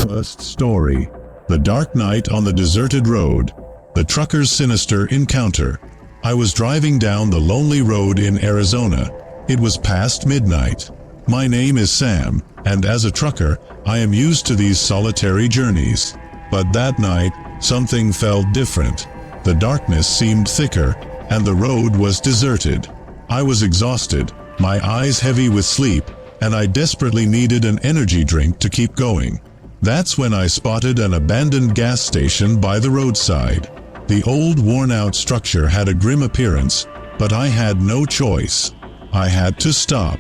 First story. The dark night on the deserted road. The trucker's sinister encounter. I was driving down the lonely road in Arizona. It was past midnight. My name is Sam, and as a trucker, I am used to these solitary journeys. But that night, something felt different. The darkness seemed thicker, and the road was deserted. I was exhausted, my eyes heavy with sleep, and I desperately needed an energy drink to keep going. That's when I spotted an abandoned gas station by the roadside. The old worn-out structure had a grim appearance, but I had no choice. I had to stop.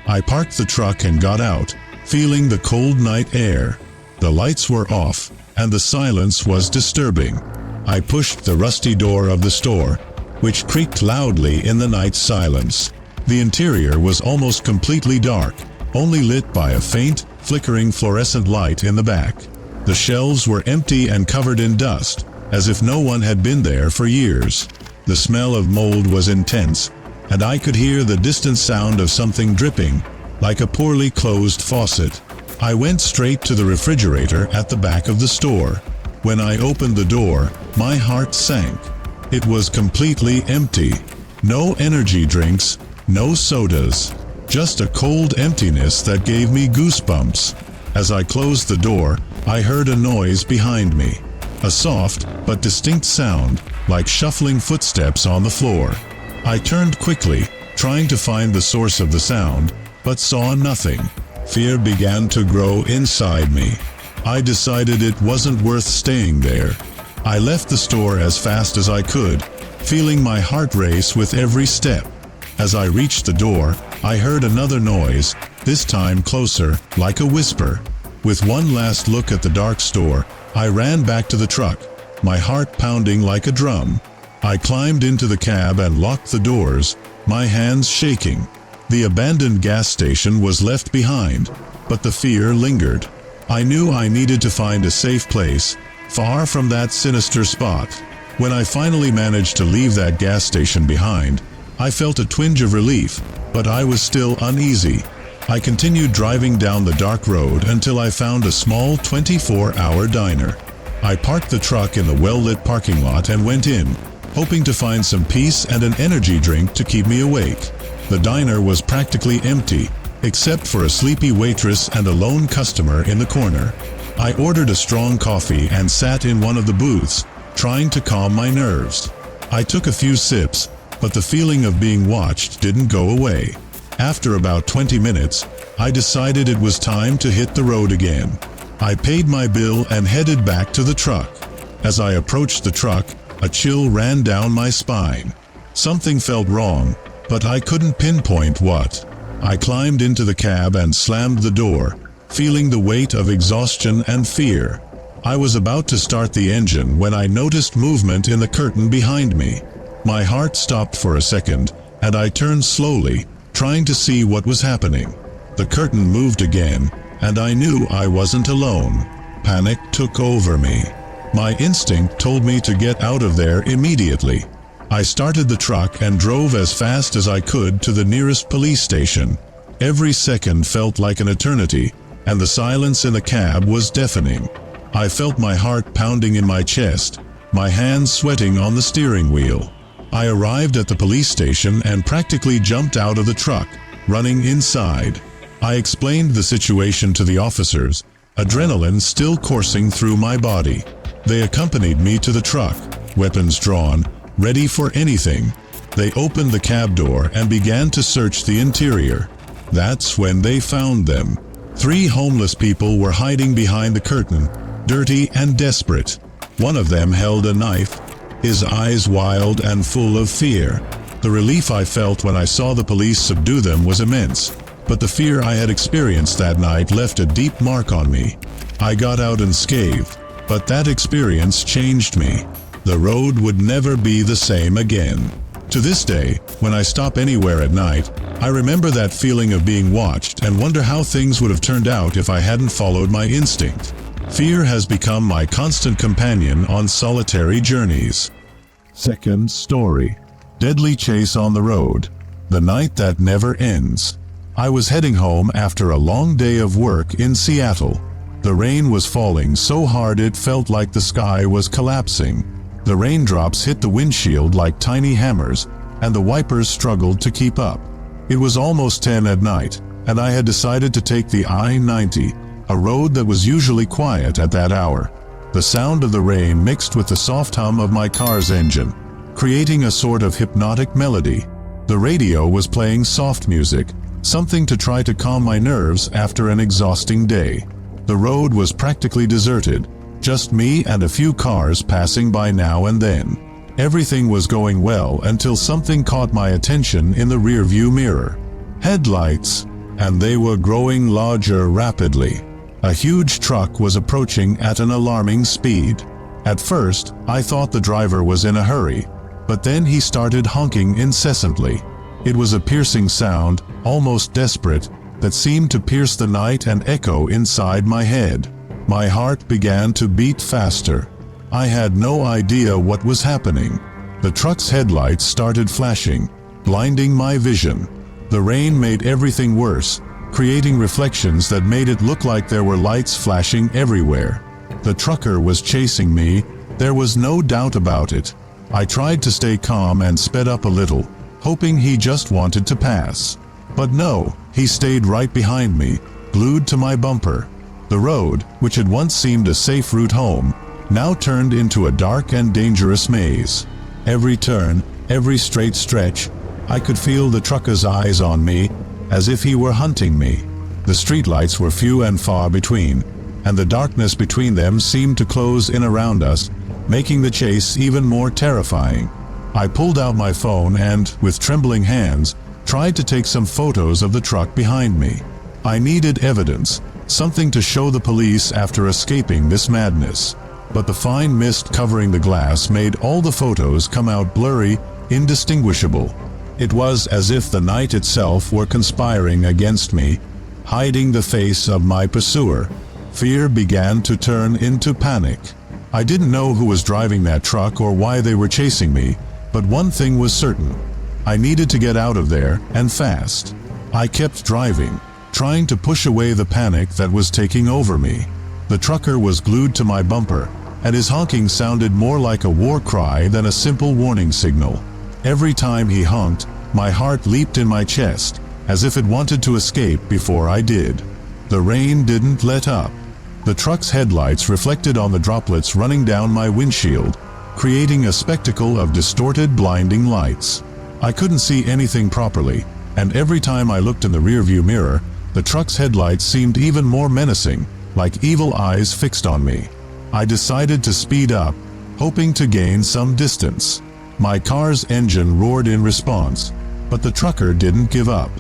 I parked the truck and got out, feeling the cold night air. The lights were off, and the silence was disturbing. I pushed the rusty door of the store, which creaked loudly in the night silence. The interior was almost completely dark, only lit by a faint, flickering fluorescent light in the back. The shelves were empty and covered in dust, as if no one had been there for years. The smell of mold was intense, and I could hear the distant sound of something dripping, like a poorly closed faucet. I went straight to the refrigerator at the back of the store. When I opened the door, my heart sank. It was completely empty. No energy drinks, no sodas. Just a cold emptiness that gave me goosebumps. As I closed the door, I heard a noise behind me. A soft but distinct sound, like shuffling footsteps on the floor. I turned quickly, trying to find the source of the sound, but saw nothing. Fear began to grow inside me. I decided it wasn't worth staying there. I left the store as fast as I could, feeling my heart race with every step. As I reached the door, I heard another noise, this time closer, like a whisper. With one last look at the dark store, I ran back to the truck, my heart pounding like a drum. I climbed into the cab and locked the doors, my hands shaking. The abandoned gas station was left behind, but the fear lingered. I knew I needed to find a safe place, far from that sinister spot. When I finally managed to leave that gas station behind, I felt a twinge of relief, but I was still uneasy. I continued driving down the dark road until I found a small 24-hour diner. I parked the truck in the well-lit parking lot and went in, hoping to find some peace and an energy drink to keep me awake. The diner was practically empty, except for a sleepy waitress and a lone customer in the corner. I ordered a strong coffee and sat in one of the booths, trying to calm my nerves. I took a few sips, but the feeling of being watched didn't go away. After about 20 minutes, I decided it was time to hit the road again. I paid my bill and headed back to the truck. As I approached the truck, a chill ran down my spine. Something felt wrong, but I couldn't pinpoint what. I climbed into the cab and slammed the door, feeling the weight of exhaustion and fear. I was about to start the engine when I noticed movement in the curtain behind me. My heart stopped for a second, and I turned slowly, trying to see what was happening. The curtain moved again, and I knew I wasn't alone. Panic took over me. My instinct told me to get out of there immediately. I started the truck and drove as fast as I could to the nearest police station. Every second felt like an eternity, and the silence in the cab was deafening. I felt my heart pounding in my chest, my hands sweating on the steering wheel. I arrived at the police station and practically jumped out of the truck, running inside. I explained the situation to the officers, adrenaline still coursing through my body. They accompanied me to the truck, weapons drawn, ready for anything. They opened the cab door and began to search the interior. That's when they found them. 3 homeless people were hiding behind the curtain, dirty and desperate. One of them held a knife, his eyes wild and full of fear. The relief I felt when I saw the police subdue them was immense, but the fear I had experienced that night left a deep mark on me. I got out unscathed, but that experience changed me. The road would never be the same again. To this day, when I stop anywhere at night, I remember that feeling of being watched and wonder how things would have turned out if I hadn't followed my instinct. Fear has become my constant companion on solitary journeys. Second story. Deadly chase on the road. The night that never ends. I was heading home after a long day of work in Seattle. The rain was falling so hard it felt like the sky was collapsing. The raindrops hit the windshield like tiny hammers, and the wipers struggled to keep up. It was almost 10 at night, and I had decided to take the I-90, a road that was usually quiet at that hour. The sound of the rain mixed with the soft hum of my car's engine, creating a sort of hypnotic melody. The radio was playing soft music, something to try to calm my nerves after an exhausting day. The road was practically deserted, just me and a few cars passing by now and then. Everything was going well until something caught my attention in the rearview mirror. Headlights, and they were growing larger rapidly. A huge truck was approaching at an alarming speed. At first, I thought the driver was in a hurry, but then he started honking incessantly. It was a piercing sound, almost desperate, that seemed to pierce the night and echo inside my head. My heart began to beat faster. I had no idea what was happening. The truck's headlights started flashing, blinding my vision. The rain made everything worse, creating reflections that made it look like there were lights flashing everywhere. The trucker was chasing me, there was no doubt about it. I tried to stay calm and sped up a little, hoping he just wanted to pass. But no, he stayed right behind me, glued to my bumper. The road, which had once seemed a safe route home, now turned into a dark and dangerous maze. Every turn, every straight stretch, I could feel the trucker's eyes on me, as if he were hunting me. The streetlights were few and far between, and the darkness between them seemed to close in around us, making the chase even more terrifying. I pulled out my phone and, with trembling hands, tried to take some photos of the truck behind me. I needed evidence, something to show the police after escaping this madness. But the fine mist covering the glass made all the photos come out blurry, indistinguishable. It was as if the night itself were conspiring against me, hiding the face of my pursuer. Fear began to turn into panic. I didn't know who was driving that truck or why they were chasing me, but one thing was certain. I needed to get out of there, and fast. I kept driving, trying to push away the panic that was taking over me. The trucker was glued to my bumper, and his honking sounded more like a war cry than a simple warning signal. Every time he honked, my heart leaped in my chest, as if it wanted to escape before I did. The rain didn't let up. The truck's headlights reflected on the droplets running down my windshield, creating a spectacle of distorted, blinding lights. I couldn't see anything properly, and every time I looked in the rearview mirror, the truck's headlights seemed even more menacing, like evil eyes fixed on me. I decided to speed up, hoping to gain some distance. My car's engine roared in response, but the trucker didn't give up.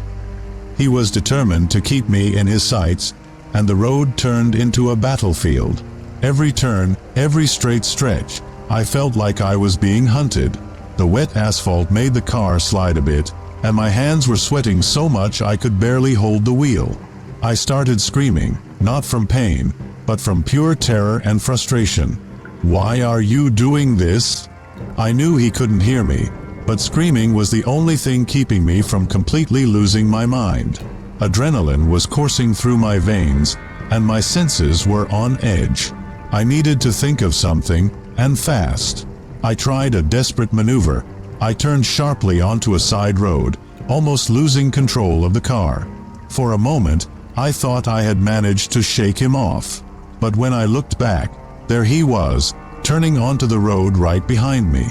He was determined to keep me in his sights, and the road turned into a battlefield. Every turn, every straight stretch, I felt like I was being hunted. The wet asphalt made the car slide a bit, and my hands were sweating so much I could barely hold the wheel. I started screaming, not from pain, but from pure terror and frustration. "Why are you doing this?" I knew he couldn't hear me, but screaming was the only thing keeping me from completely losing my mind. Adrenaline was coursing through my veins, and my senses were on edge. I needed to think of something, and fast. I tried a desperate maneuver. I turned sharply onto a side road, almost losing control of the car. For a moment, I thought I had managed to shake him off. But when I looked back, there he was, turning onto the road right behind me.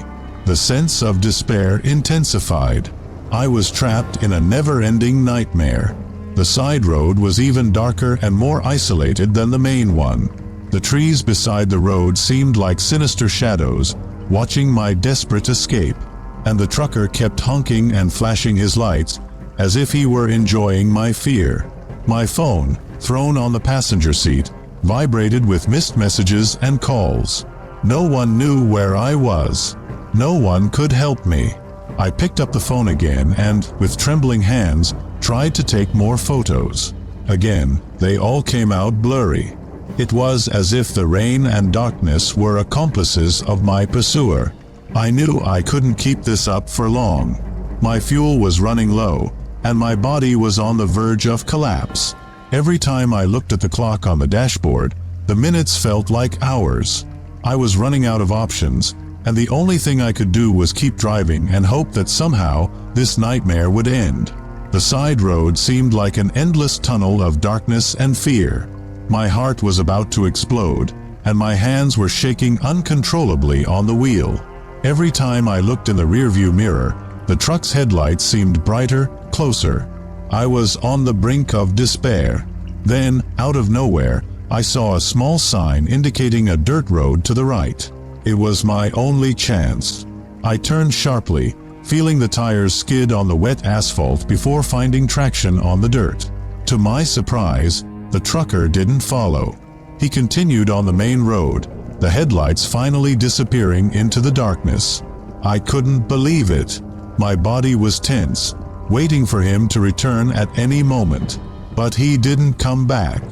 The sense of despair intensified. I was trapped in a never-ending nightmare. The side road was even darker and more isolated than the main one. The trees beside the road seemed like sinister shadows, watching my desperate escape. And the trucker kept honking and flashing his lights, as if he were enjoying my fear. My phone, thrown on the passenger seat, vibrated with missed messages and calls. No one knew where I was. No one could help me. I picked up the phone again and, with trembling hands, tried to take more photos. Again, they all came out blurry. It was as if the rain and darkness were accomplices of my pursuer. I knew I couldn't keep this up for long. My fuel was running low, and my body was on the verge of collapse. Every time I looked at the clock on the dashboard, the minutes felt like hours. I was running out of options, and the only thing I could do was keep driving and hope that somehow this nightmare would end. The side road seemed like an endless tunnel of darkness and fear. My heart was about to explode, and my hands were shaking uncontrollably on the wheel. Every time I looked in the rearview mirror, the truck's headlights seemed brighter, closer. I was on the brink of despair. Then, out of nowhere, I saw a small sign indicating a dirt road to the right. It was my only chance. I turned sharply, feeling the tires skid on the wet asphalt before finding traction on the dirt. To my surprise, the trucker didn't follow. He continued on the main road, the headlights finally disappearing into the darkness. I couldn't believe it. My body was tense, waiting for him to return at any moment. But he didn't come back.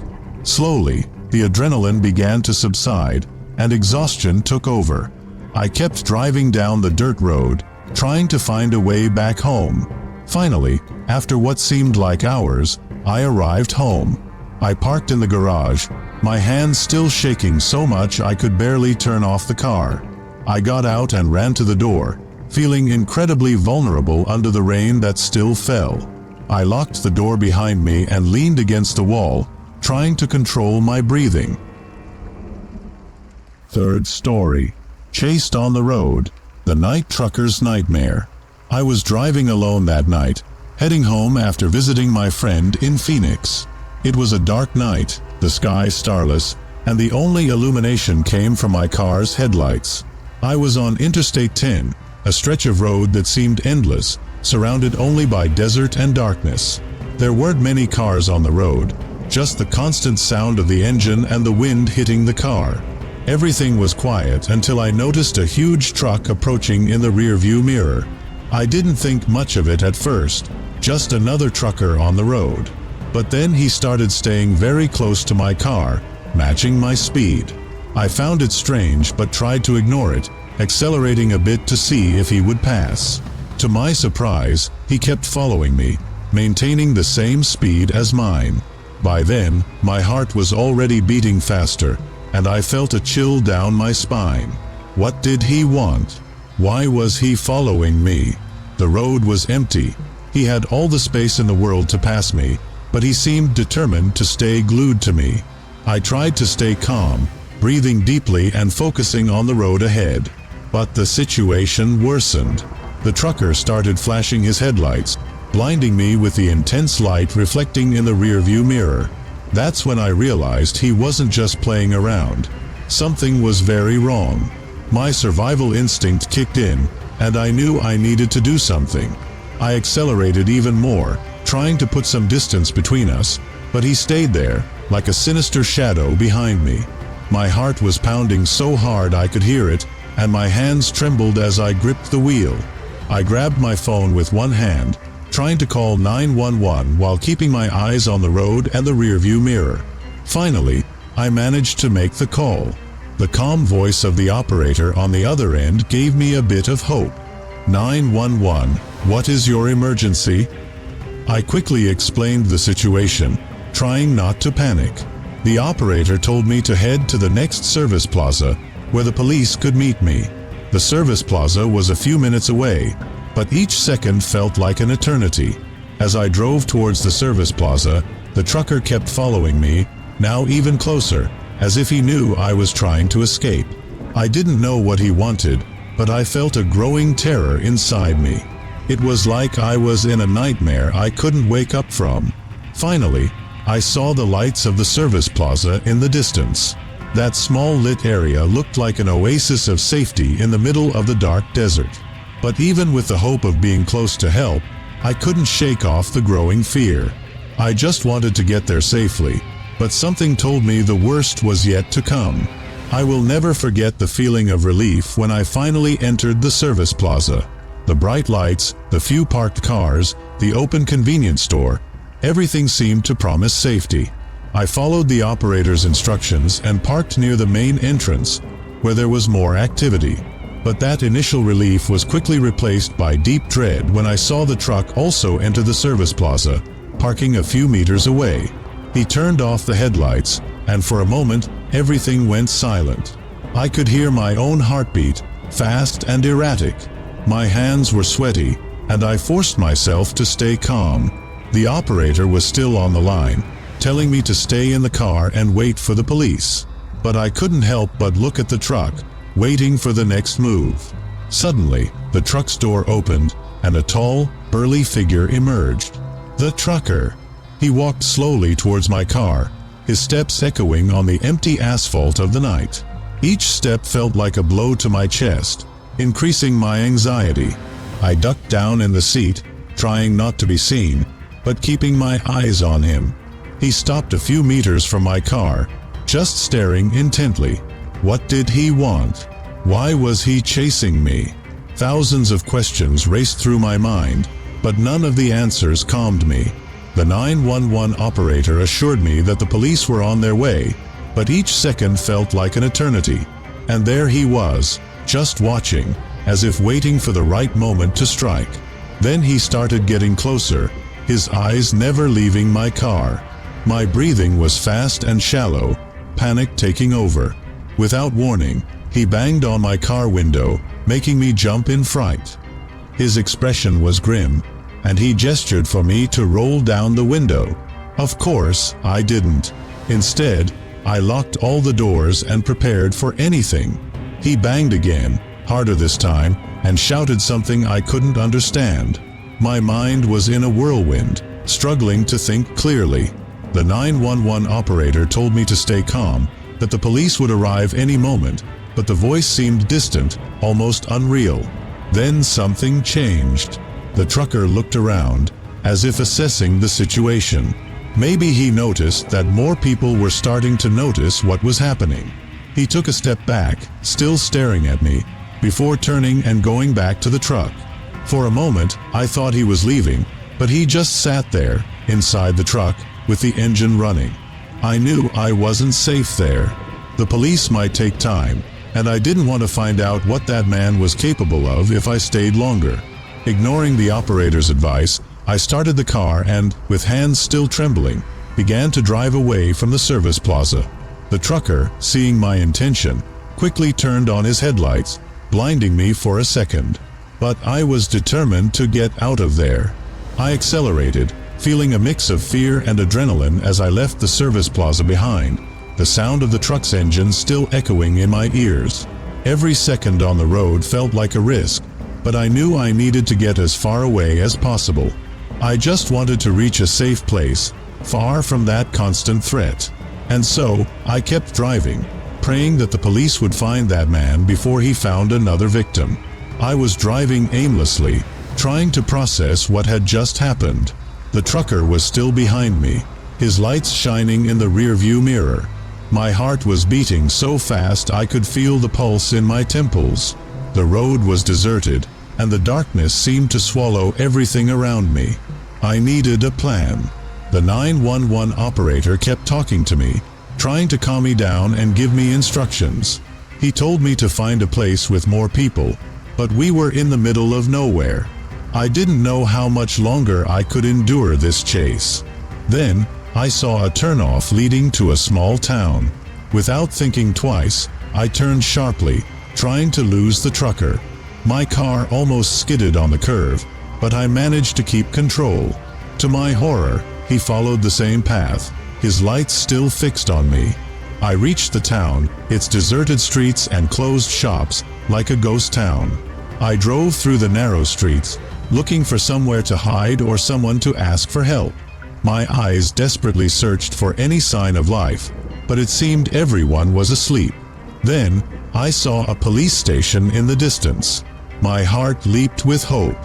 Slowly, the adrenaline began to subside, and exhaustion took over. I kept driving down the dirt road, trying to find a way back home. Finally, after what seemed like hours, I arrived home. I parked in the garage, my hands still shaking so much I could barely turn off the car. I got out and ran to the door, feeling incredibly vulnerable under the rain that still fell. I locked the door behind me and leaned against the wall, trying to control my breathing. Third story. Chased on the road. The night trucker's nightmare. I was driving alone that night, heading home after visiting my friend in Phoenix. It was a dark night, the sky starless, and the only illumination came from my car's headlights. I was on Interstate 10, a stretch of road that seemed endless, surrounded only by desert and darkness. There weren't many cars on the road, just the constant sound of the engine and the wind hitting the car. Everything was quiet until I noticed a huge truck approaching in the rearview mirror. I didn't think much of it at first, just another trucker on the road. But then he started staying very close to my car, matching my speed. I found it strange but tried to ignore it, accelerating a bit to see if he would pass. To my surprise, he kept following me, maintaining the same speed as mine. By then, my heart was already beating faster, and I felt a chill down my spine. What did he want? Why was he following me? The road was empty. He had all the space in the world to pass me, but he seemed determined to stay glued to me. I tried to stay calm, breathing deeply and focusing on the road ahead. But the situation worsened. The trucker started flashing his headlights, blinding me with the intense light reflecting in the rearview mirror. That's when I realized he wasn't just playing around. Something was very wrong. My survival instinct kicked in, and I knew I needed to do something. I accelerated even more, trying to put some distance between us, but he stayed there, like a sinister shadow behind me. My heart was pounding so hard I could hear it, and my hands trembled as I gripped the wheel. I grabbed my phone with one hand, trying to call 911 while keeping my eyes on the road and the rearview mirror. Finally, I managed to make the call. The calm voice of the operator on the other end gave me a bit of hope. 911, what is your emergency? I quickly explained the situation, trying not to panic. The operator told me to head to the next service plaza, where the police could meet me. The service plaza was a few minutes away, but each second felt like an eternity. As I drove towards the service plaza, the trucker kept following me, now even closer, as if he knew I was trying to escape. I didn't know what he wanted, but I felt a growing terror inside me. It was like I was in a nightmare I couldn't wake up from. Finally, I saw the lights of the service plaza in the distance. That small lit area looked like an oasis of safety in the middle of the dark desert. But even with the hope of being close to help, I couldn't shake off the growing fear. I just wanted to get there safely, but something told me the worst was yet to come. I will never forget the feeling of relief when I finally entered the service plaza. The bright lights, the few parked cars, the open convenience store, everything seemed to promise safety. I followed the operator's instructions and parked near the main entrance, where there was more activity. But that initial relief was quickly replaced by deep dread when I saw the truck also enter the service plaza, parking a few meters away. He turned off the headlights, and for a moment, everything went silent. I could hear my own heartbeat, fast and erratic. My hands were sweaty, and I forced myself to stay calm. The operator was still on the line, telling me to stay in the car and wait for the police. But I couldn't help but look at the truck, waiting for the next move. Suddenly, the truck's door opened, and a tall, burly figure emerged. The trucker. He walked slowly towards my car, his steps echoing on the empty asphalt of the night. Each step felt like a blow to my chest, increasing my anxiety. I ducked down in the seat, trying not to be seen, but keeping my eyes on him. He stopped a few meters from my car, just staring intently. What did he want? Why was he chasing me? Thousands of questions raced through my mind, but none of the answers calmed me. The 911 operator assured me that the police were on their way, but each second felt like an eternity. And there he was, just watching, as if waiting for the right moment to strike. Then he started getting closer, his eyes never leaving my car. My breathing was fast and shallow, panic taking over. Without warning, he banged on my car window, making me jump in fright. His expression was grim, and he gestured for me to roll down the window. Of course, I didn't. Instead, I locked all the doors and prepared for anything. He banged again, harder this time, and shouted something I couldn't understand. My mind was in a whirlwind, struggling to think clearly. The 911 operator told me to stay calm, that the police would arrive any moment, but the voice seemed distant, almost unreal. Then something changed. The trucker looked around, as if assessing the situation. Maybe he noticed that more people were starting to notice what was happening. He took a step back, still staring at me, before turning and going back to the truck. For a moment, I thought he was leaving, but he just sat there, inside the truck, with the engine running. I knew I wasn't safe there. The police might take time, and I didn't want to find out what that man was capable of if I stayed longer. Ignoring the operator's advice, I started the car and, with hands still trembling, began to drive away from the service plaza. The trucker, seeing my intention, quickly turned on his headlights, blinding me for a second. But I was determined to get out of there. I accelerated, feeling a mix of fear and adrenaline as I left the service plaza behind, the sound of the truck's engine still echoing in my ears. Every second on the road felt like a risk, but I knew I needed to get as far away as possible. I just wanted to reach a safe place, far from that constant threat. And so, I kept driving, praying that the police would find that man before he found another victim. I was driving aimlessly, trying to process what had just happened. The trucker was still behind me, his lights shining in the rearview mirror. My heart was beating so fast I could feel the pulse in my temples. The road was deserted, and the darkness seemed to swallow everything around me. I needed a plan. The 911 operator kept talking to me, trying to calm me down and give me instructions. He told me to find a place with more people, but we were in the middle of nowhere. I didn't know how much longer I could endure this chase. Then, I saw a turnoff leading to a small town. Without thinking twice, I turned sharply, trying to lose the trucker. My car almost skidded on the curve, but I managed to keep control. To my horror, he followed the same path, his lights still fixed on me. I reached the town, its deserted streets and closed shops, like a ghost town. I drove through the narrow streets, looking for somewhere to hide or someone to ask for help. My eyes desperately searched for any sign of life, but it seemed everyone was asleep. Then, I saw a police station in the distance. My heart leaped with hope.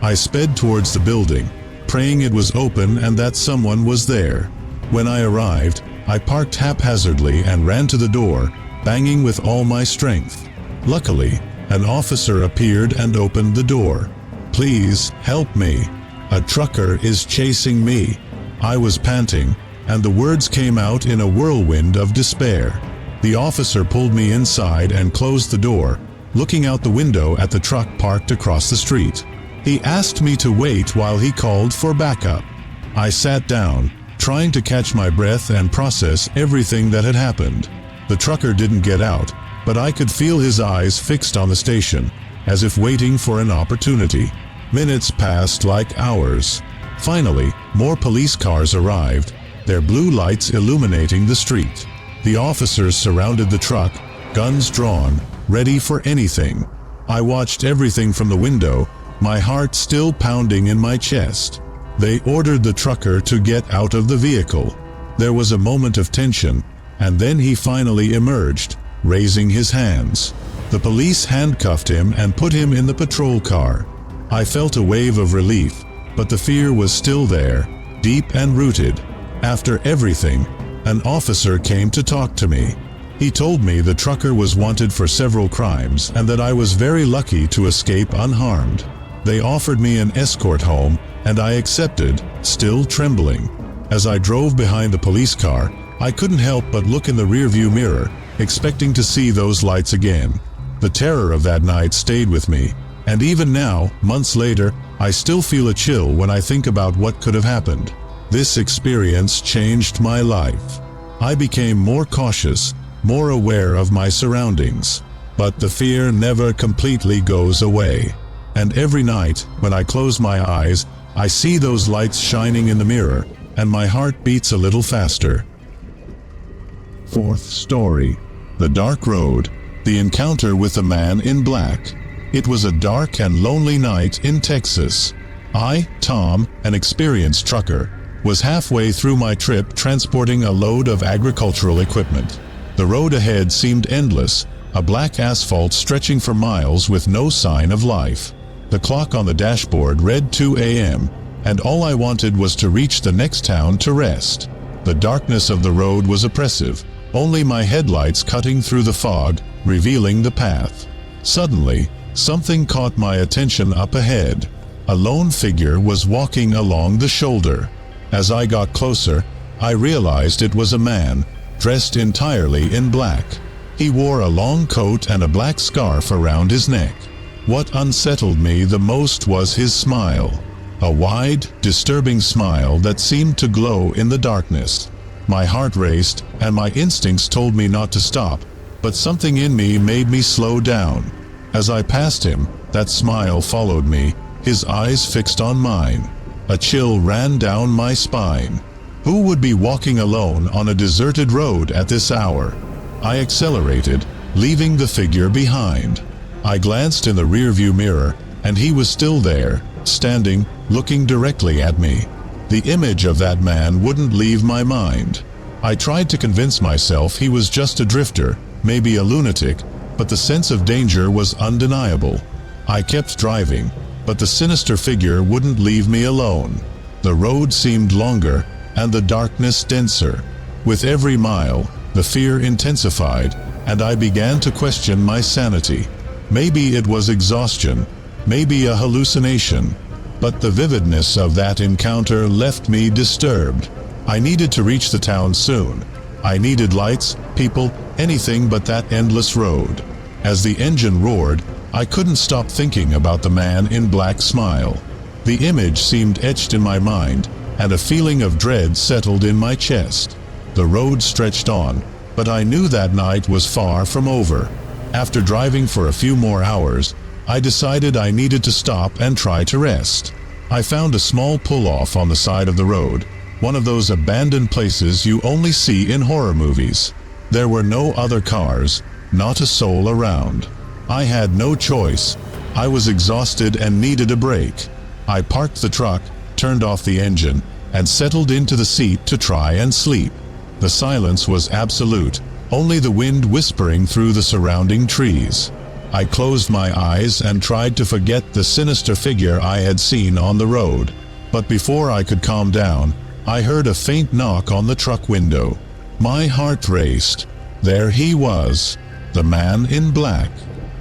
I sped towards the building, praying it was open and that someone was there. When I arrived, I parked haphazardly and ran to the door, banging with all my strength. Luckily, an officer appeared and opened the door. "Please, help me. A trucker is chasing me." I was panting, and the words came out in a whirlwind of despair. The officer pulled me inside and closed the door, looking out the window at the truck parked across the street. He asked me to wait while he called for backup. I sat down, trying to catch my breath and process everything that had happened. The trucker didn't get out, but I could feel his eyes fixed on the station, as if waiting for an opportunity. Minutes passed like hours. Finally, more police cars arrived, their blue lights illuminating the street. The officers surrounded the truck, guns drawn, ready for anything. I watched everything from the window, my heart still pounding in my chest. They ordered the trucker to get out of the vehicle. There was a moment of tension, and then he finally emerged, raising his hands. The police handcuffed him and put him in the patrol car. I felt a wave of relief, but the fear was still there, deep and rooted. After everything, an officer came to talk to me. He told me the trucker was wanted for several crimes and that I was very lucky to escape unharmed. They offered me an escort home, and I accepted, still trembling. As I drove behind the police car, I couldn't help but look in the rearview mirror, expecting to see those lights again. The terror of that night stayed with me, and even now, months later, I still feel a chill when I think about what could have happened. This experience changed my life. I became more cautious, more aware of my surroundings. But the fear never completely goes away. And every night, when I close my eyes, I see those lights shining in the mirror, and my heart beats a little faster. Fourth story. The Dark Road. The Encounter with the Man in Black. It was a dark and lonely night in Texas. I, Tom, an experienced trucker, was halfway through my trip transporting a load of agricultural equipment. The road ahead seemed endless, a black asphalt stretching for miles with no sign of life. The clock on the dashboard read 2 a.m., and all I wanted was to reach the next town to rest. The darkness of the road was oppressive, only my headlights cutting through the fog, revealing the path. Suddenly, something caught my attention up ahead. A lone figure was walking along the shoulder. As I got closer, I realized it was a man, dressed entirely in black. He wore a long coat and a black scarf around his neck. What unsettled me the most was his smile. A wide, disturbing smile that seemed to glow in the darkness. My heart raced, and my instincts told me not to stop, but something in me made me slow down. As I passed him, that smile followed me, his eyes fixed on mine. A chill ran down my spine. Who would be walking alone on a deserted road at this hour? I accelerated, leaving the figure behind. I glanced in the rearview mirror, and he was still there, standing, looking directly at me. The image of that man wouldn't leave my mind. I tried to convince myself he was just a drifter, maybe a lunatic, but the sense of danger was undeniable. I kept driving, but the sinister figure wouldn't leave me alone. The road seemed longer, and the darkness denser. With every mile, the fear intensified, and I began to question my sanity. Maybe it was exhaustion, maybe a hallucination, but the vividness of that encounter left me disturbed. I needed to reach the town soon. I needed lights, people, anything but that endless road. As the engine roared, I couldn't stop thinking about the man in black smile. The image seemed etched in my mind, and a feeling of dread settled in my chest. The road stretched on, but I knew that night was far from over. After driving for a few more hours, I decided I needed to stop and try to rest. I found a small pull-off on the side of the road, one of those abandoned places you only see in horror movies. There were no other cars, not a soul around. I had no choice. I was exhausted and needed a break. I parked the truck, turned off the engine, and settled into the seat to try and sleep. The silence was absolute, only the wind whispering through the surrounding trees. I closed my eyes and tried to forget the sinister figure I had seen on the road. But before I could calm down, I heard a faint knock on the truck window. My heart raced. There he was, the man in black.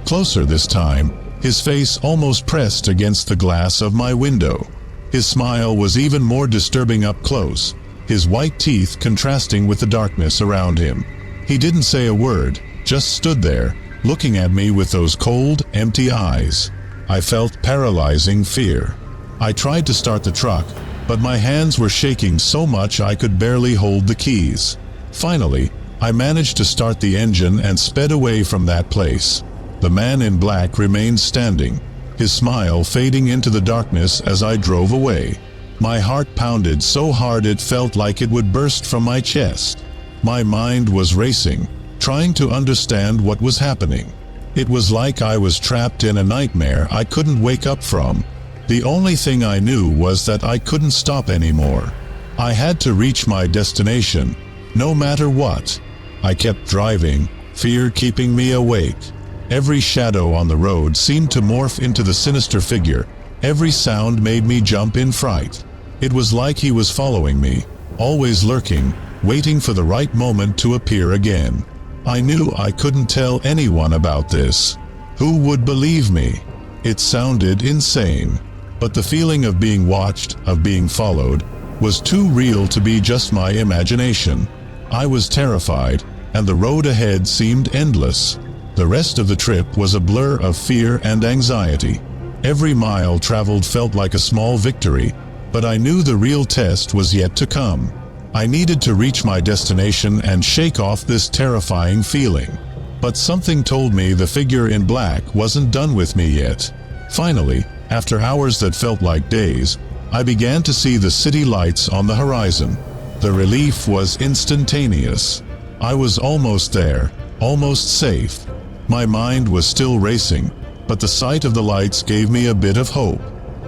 Closer this time, his face almost pressed against the glass of my window. His smile was even more disturbing up close, his white teeth contrasting with the darkness around him. He didn't say a word, just stood there, looking at me with those cold, empty eyes. I felt paralyzing fear. I tried to start the truck, but my hands were shaking so much I could barely hold the keys. Finally, I managed to start the engine and sped away from that place. The man in black remained standing, his smile fading into the darkness as I drove away. My heart pounded so hard it felt like it would burst from my chest. My mind was racing, trying to understand what was happening. It was like I was trapped in a nightmare I couldn't wake up from. The only thing I knew was that I couldn't stop anymore. I had to reach my destination, no matter what. I kept driving, fear keeping me awake. Every shadow on the road seemed to morph into the sinister figure. Every sound made me jump in fright. It was like he was following me, always lurking, waiting for the right moment to appear again. I knew I couldn't tell anyone about this. Who would believe me? It sounded insane, but the feeling of being watched, of being followed, was too real to be just my imagination. I was terrified, and the road ahead seemed endless. The rest of the trip was a blur of fear and anxiety. Every mile traveled felt like a small victory, but I knew the real test was yet to come. I needed to reach my destination and shake off this terrifying feeling. But something told me the figure in black wasn't done with me yet. Finally, after hours that felt like days, I began to see the city lights on the horizon. The relief was instantaneous. I was almost there, almost safe. My mind was still racing, but the sight of the lights gave me a bit of hope.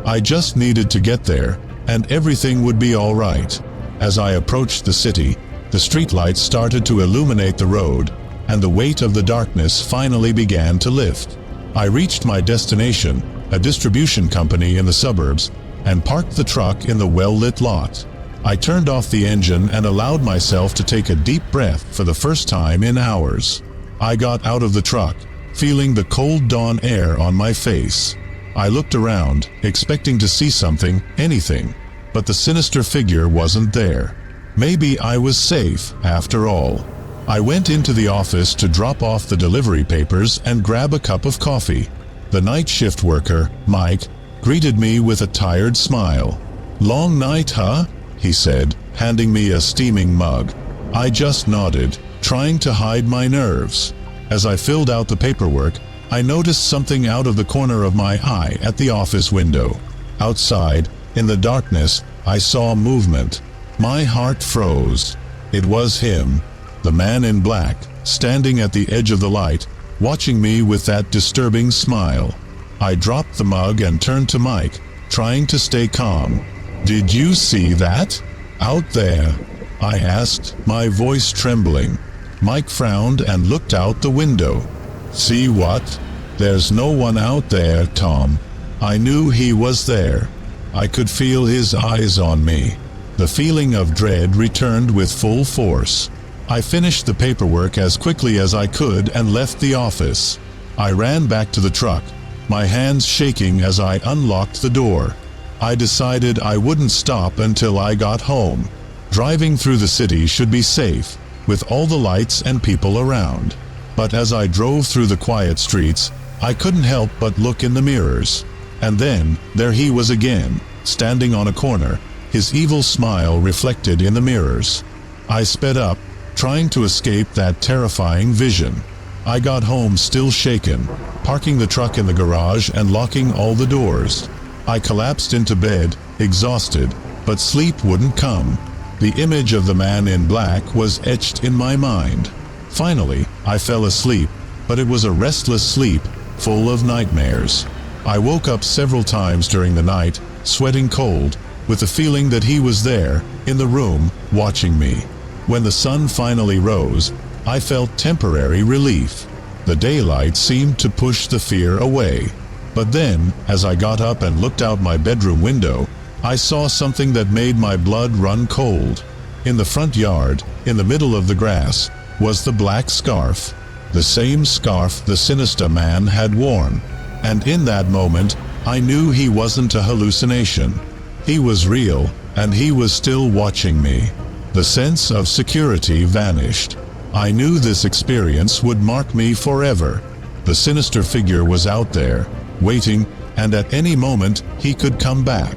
I just needed to get there, and everything would be all right. As I approached the city, the streetlights started to illuminate the road, and the weight of the darkness finally began to lift. I reached my destination, a distribution company in the suburbs, and parked the truck in the well-lit lot. I turned off the engine and allowed myself to take a deep breath for the first time in hours. I got out of the truck, feeling the cold dawn air on my face. I looked around, expecting to see something, anything, but the sinister figure wasn't there. Maybe I was safe, after all. I went into the office to drop off the delivery papers and grab a cup of coffee. The night shift worker, Mike, greeted me with a tired smile. "Long night, huh?" he said, handing me a steaming mug. I just nodded, trying to hide my nerves. As I filled out the paperwork, I noticed something out of the corner of my eye at the office window. Outside, in the darkness, I saw movement. My heart froze. It was him, the man in black, standing at the edge of the light, watching me with that disturbing smile. I dropped the mug and turned to Mike, trying to stay calm. "Did you see that? Out there?" I asked, my voice trembling. Mike frowned and looked out the window. "See what? There's no one out there, Tom." I knew he was there. I could feel his eyes on me. The feeling of dread returned with full force. I finished the paperwork as quickly as I could and left the office. I ran back to the truck, my hands shaking as I unlocked the door. I decided I wouldn't stop until I got home. Driving through the city should be safe, with all the lights and people around. But as I drove through the quiet streets, I couldn't help but look in the mirrors. And then, there he was again, standing on a corner, his evil smile reflected in the mirrors. I sped up, trying to escape that terrifying vision. I got home still shaken, parking the truck in the garage and locking all the doors. I collapsed into bed, exhausted, but sleep wouldn't come. The image of the man in black was etched in my mind. Finally, I fell asleep, but it was a restless sleep, full of nightmares. I woke up several times during the night, sweating cold, with the feeling that he was there, in the room, watching me. When the sun finally rose, I felt temporary relief. The daylight seemed to push the fear away. But then, as I got up and looked out my bedroom window, I saw something that made my blood run cold. In the front yard, in the middle of the grass, was the black scarf. The same scarf the sinister man had worn. And in that moment, I knew he wasn't a hallucination. He was real, and he was still watching me. The sense of security vanished. I knew this experience would mark me forever. The sinister figure was out there, waiting, and at any moment he could come back.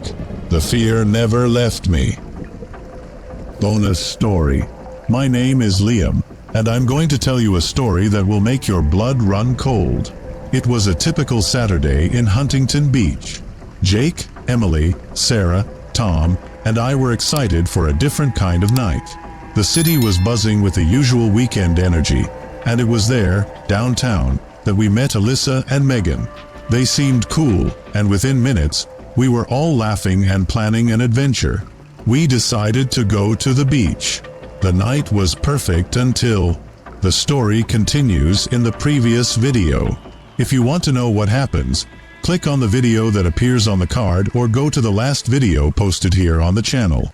The fear never left me. Bonus story. My name is Liam, and I'm going to tell you a story that will make your blood run cold. It was a typical Saturday in Huntington Beach. Jake, Emily, Sarah, Tom, and I were excited for a different kind of night. The city was buzzing with the usual weekend energy, and it was there, downtown, that we met Alyssa and Megan. They seemed cool, and within minutes, we were all laughing and planning an adventure. We decided to go to the beach. The night was perfect until... The story continues in the previous video. If you want to know what happens, click on the video that appears on the card or go to the last video posted here on the channel.